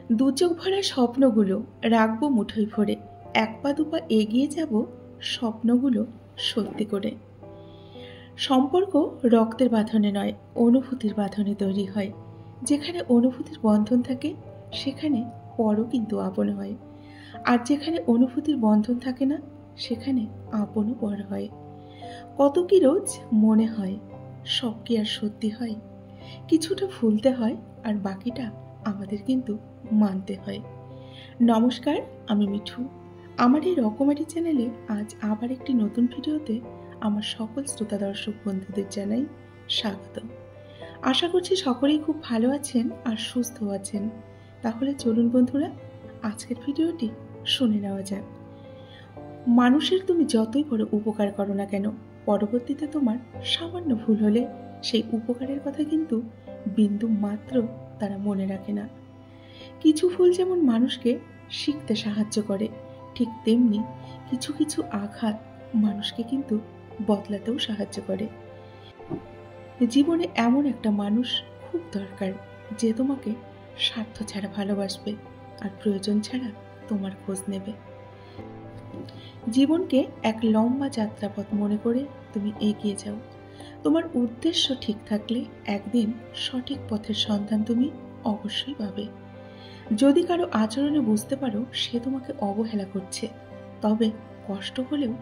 দুচোখ ভরা স্বপ্নগুলো রাখবো মুঠোয় ভরে, এক পা দুপা এগিয়ে যাব স্বপ্নগুলো সত্যি করে। সম্পর্ক রক্তের বাঁধনে নয়, অনুভূতির বাঁধনে তৈরি হয়। যেখানে অনুভূতির বন্ধন থাকে সেখানে পরও কিন্তু আপন হয়, আর যেখানে অনুভূতির বন্ধন থাকে না সেখানে আপনও পর হয়। কত কি রোজ মনে হয়, সব কি আর সত্যি হয়? কিছুটা ভুলতে হয় আর বাকিটা আমাদের কিন্তু মানতে হয়। নমস্কার, আমি মিঠু। আমার এই রকমারি চ্যানেলে আজ আবার একটি নতুন ভিডিওতে আমার সকল শ্রোতা দর্শক বন্ধুদের জানাই স্বাগত। আশা করছি সকলেই খুব ভালো আছেন আর সুস্থ আছেন। তাহলে চলুন বন্ধুরা, আজকের ভিডিওটি শুনে নেওয়া যাক। মানুষের তুমি যতই বড় উপকার করো না কেন, পরবর্তীতে তোমার সামান্য ভুল হলে সেই উপকারের কথা কিন্তু বিন্দু মাত্র তারা মনে রাখে না। কিছু ভুল যেমন মানুষকে শিখতে সাহায্য করে, ঠিক তেমনি কিছু কিছু আঘাত মানুষকে কিন্তু বদলাতেও সাহায্য করে। জীবনে এমন একটা মানুষ খুব দরকার যে তোমাকে স্বার্থ ছাড়া ভালোবাসবে আর প্রয়োজন ছাড়া তোমার খোঁজ নেবে। জীবনকে এক লম্বা যাত্রাপথ মনে করে তুমি এগিয়ে যাও। তোমার উদ্দেশ্য ঠিক থাকলে একদিন সঠিক পথের সন্ধান তুমি অবশ্যই পাবে। যদি কারো আচরণে বুঝতে পারো সে তোমাকে অবহেলা করছে, তবে কষ্ট হলেও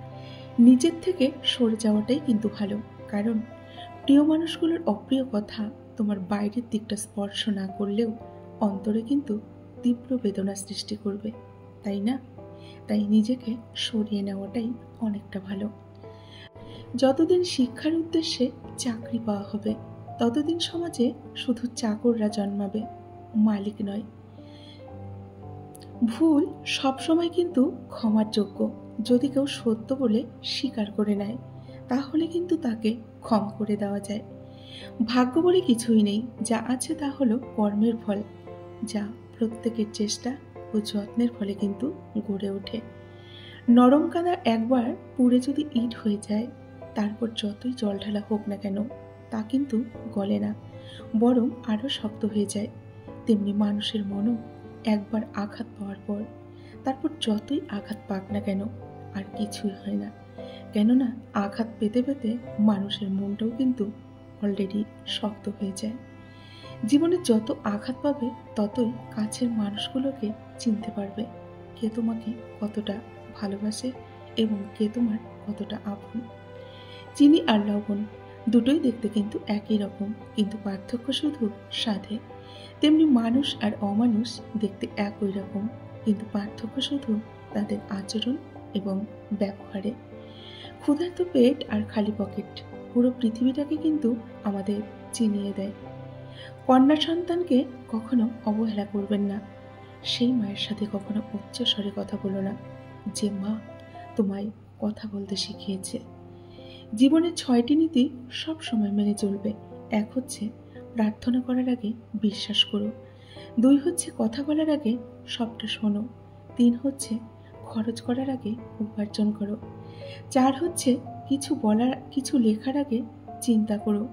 নিজের থেকে সরে যাওয়াটাই কিন্তু ভালো। কারণ প্রিয় মানুষগুলোর অপ্রিয় কথা তোমার বাইরের দিকটা স্পর্শ না করলেও অন্তরে কিন্তু তীব্র বেদনা সৃষ্টি করবে, তাই না? তাই নিজেকে সরিয়ে নেওয়াটাই অনেকটা ভালো। যতদিন শিক্ষার উদ্দেশ্যে চাকরি পাওয়া হবে ততদিন সমাজে শুধু চাকররা জন্মাবে, মালিক নয়। ভুল সবসময় কিন্তু ক্ষমার যোগ্য। যদি কেউ সত্য বলে স্বীকার করে নেয় তাহলে কিন্তু তাকে ক্ষমা করে দেওয়া যায়। ভাগ্য বলে কিছুই নেই, যা আছে তা হলো কর্মের ফল, যা প্রত্যেকের চেষ্টা ও যত্নের ফলে কিন্তু গড়ে ওঠে। নরম কাদা একবার পুড়ে যদি ইট হয়ে যায়, তারপর যতই জল ঢালা হোক না কেন তা কিন্তু গলে না, বরং আরো শক্ত হয়ে যায়। তেমনি মানুষের মনও একবার আঘাত পাওয়ার পর তারপর যতই আঘাত পাক না কেন আর কিছুই হয় না, কেননা আঘাত পেতে পেতে মানুষের মনটাও কিন্তু অলরেডি শক্ত হয়ে যায়। জীবনে যত আঘাত পাবে ততই কাছের মানুষগুলোকে চিনতে পারবে, কে তোমাকে কতটা ভালোবাসে এবং কে তোমার কতটা আপন। চিনি আর লবণ দুটোই দেখতে কিন্তু একই রকম, কিন্তু পার্থক্য শুধু স্বাদে। তেমনি মানুষ আর অমানুষ দেখতে একই রকম, কিন্তু পার্থক্য শুধু তাদের আচরণ এবং ব্যবহারে। ক্ষুধার্ত পেট আর খালি পকেট পুরো পৃথিবীটাকে কিন্তু আমাদের চিনিয়ে দেয়। কন্যা সন্তানকে কখনো অবহেলা করবেন না। সেই মায়ের সাথে কখনো উচ্চ স্বরে কথা বলো না, যে মা তোমায় কথা বলতে শিখিয়েছে। জীবনের 6টি নীতি সব সময় মেনে চলবে। 1 হচ্ছে প্রার্থনা করার আগে বিশ্বাস করো। 2 হচ্ছে কথা বলার আগে সবটা শোনো। 3 হচ্ছে খরচ করার আগে উপার্জন করো। 4 হচ্ছে কিছু লেখার আগে চিন্তা করো।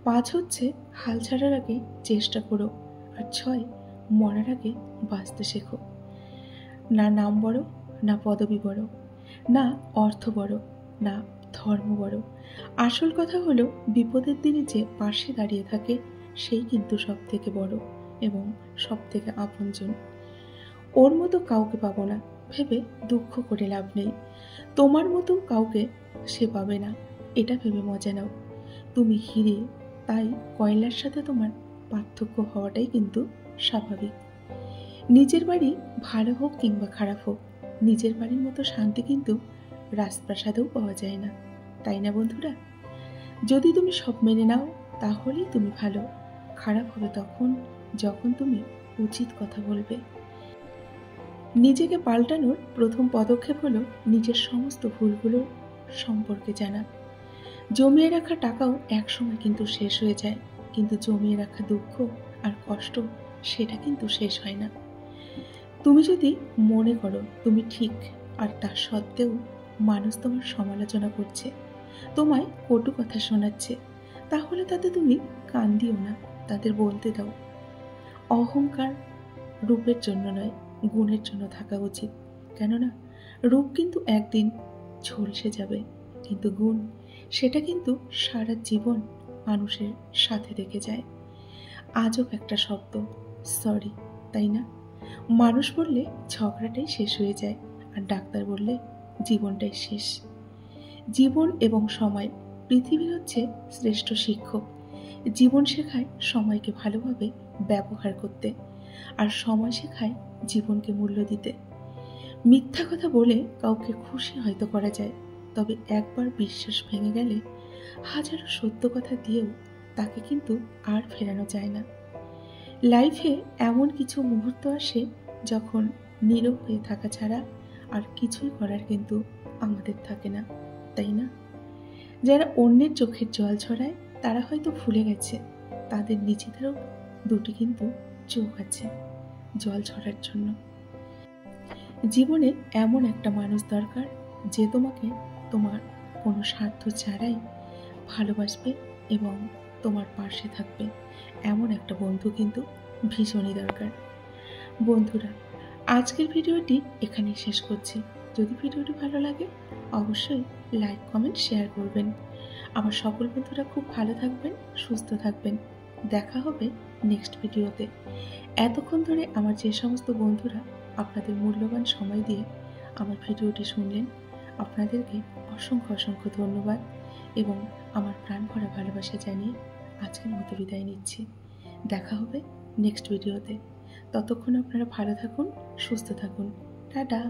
5 হচ্ছে হাল ছাড়ার আগে চেষ্টা করো। আর 6 মরার আগে বাঁচতে শেখো। না নাম বড়, না পদবি বড়, না অর্থ বড়, না ধর্ম বড়। আসল কথা হলো বিপদের দিনে যে পাশে দাঁড়িয়ে থাকে সেই কিন্তু সব থেকে বড় এবং সব থেকে আপনজন। ওর মতো কাউকে পাবো না ভেবে দুঃখ করে লাভ নেই। তোমার মতো কাউকে সে পাবে না, এটা ভেবে মজা নাও। তুমি হিরে, তাই কয়লার সাথে তোমার পার্থক্য হওয়াটাই কিন্তু স্বাভাবিক। নিজের বাড়ি ভালো হোক কিংবা খারাপ হোক, নিজের বাড়ির মতো শান্তি কিন্তু রাজপ্রাসাদেও পাওয়া যায় না, তাই না বন্ধুরা? যদি তুমি সব মেনে নাও তাহলেই তুমি ভালো। খারাপ হবে তখন যখন তুমি উচিত কথা বলবে। নিজেকে পাল্টানোর প্রথম পদক্ষেপ হলো নিজের সমস্ত ভুলগুলো সম্পর্কে জানা। জমিয়ে রাখা টাকাও একসময় কিন্তু শেষ হয়ে যায়, কিন্তু জমিয়ে রাখা দুঃখ আর কষ্ট সেটা কিন্তু শেষ হয় না। তুমি যদি মনে করো তুমি ঠিক আর তা সত্ত্বেও মানুষ তোমার সমালোচনা করছে, তোমায় কটু কথা শোনাচ্ছে, তাহলে তাতে তুমি কান দিও না, তাদের বলতে দাও। অহংকার রূপের জন্য নয়, গুণের জন্য থাকা উচিত। কেননা রূপ কিন্তু একদিন ঝলসে যাবে, কিন্তু গুণ সেটা কিন্তু সারা জীবন মানুষের সাথে থেকে যায়। আজব একটা শব্দ সরি, তাই না? মানুষ বললে ঝগড়াটাই শেষ হয়ে যায়, আর ডাক্তার বললে জীবনটাই শেষ। জীবন এবং সময় পৃথিবীর হচ্ছে শ্রেষ্ঠ শিক্ষক। জীবন শেখায় সময়কে ভালোভাবে ব্যবহার করতে, আর সময় শেখায় জীবনকে মূল্য দিতে। মিথ্যা কথা বলে কাউকে খুশি হয়তো করা যায়, তবে একবার বিশ্বাস ভেঙে গেলে হাজারো সত্য কথা দিয়েও তাকে কিন্তু আর ফেরানো যায় না। লাইফে এমন কিছু মুহূর্ত আসে যখন নীরব হয়ে থাকা ছাড়া আর কিছুই করার কিন্তু আমাদের থাকে না, তাই না? যারা অন্যের চোখের জল ছড়ায় তারা হয়তো ভুলে গেছে তাদের নিজেদেরও দুটি কিন্তু চোখ আছে জল ছড়ার জন্য। জীবনে এমন একটা মানুষ দরকার যে তোমাকে তোমার কোনো স্বার্থ ছাড়াই ভালোবাসবে এবং তোমার পাশে থাকবে। এমন একটা বন্ধু কিন্তু ভীষণই দরকার। বন্ধুরা, আজকের ভিডিওটি এখানেই শেষ করছি। যদি ভিডিওটি ভালো লাগে অবশ্যই লাইক, কমেন্ট, শেয়ার করবেন। আমার সকল বন্ধুরা খুব ভালো থাকবেন, সুস্থ থাকবেন। দেখা হবে নেক্সট ভিডিওতে। এতক্ষণ ধরে আমার যে সমস্ত বন্ধুরা আপনাদের মূল্যবান সময় দিয়ে আমার ভিডিওটি শুনলেন, আপনাদেরকে অসংখ্য অসংখ্য ধন্যবাদ এবং আমার প্রাণ ভরা ভালোবাসা জানিয়ে আজকের মতো বিদায় নিচ্ছি। দেখা হবে নেক্সট ভিডিওতে। ততক্ষণ আপনারা ভালো থাকুন, সুস্থ থাকুন। টাটা।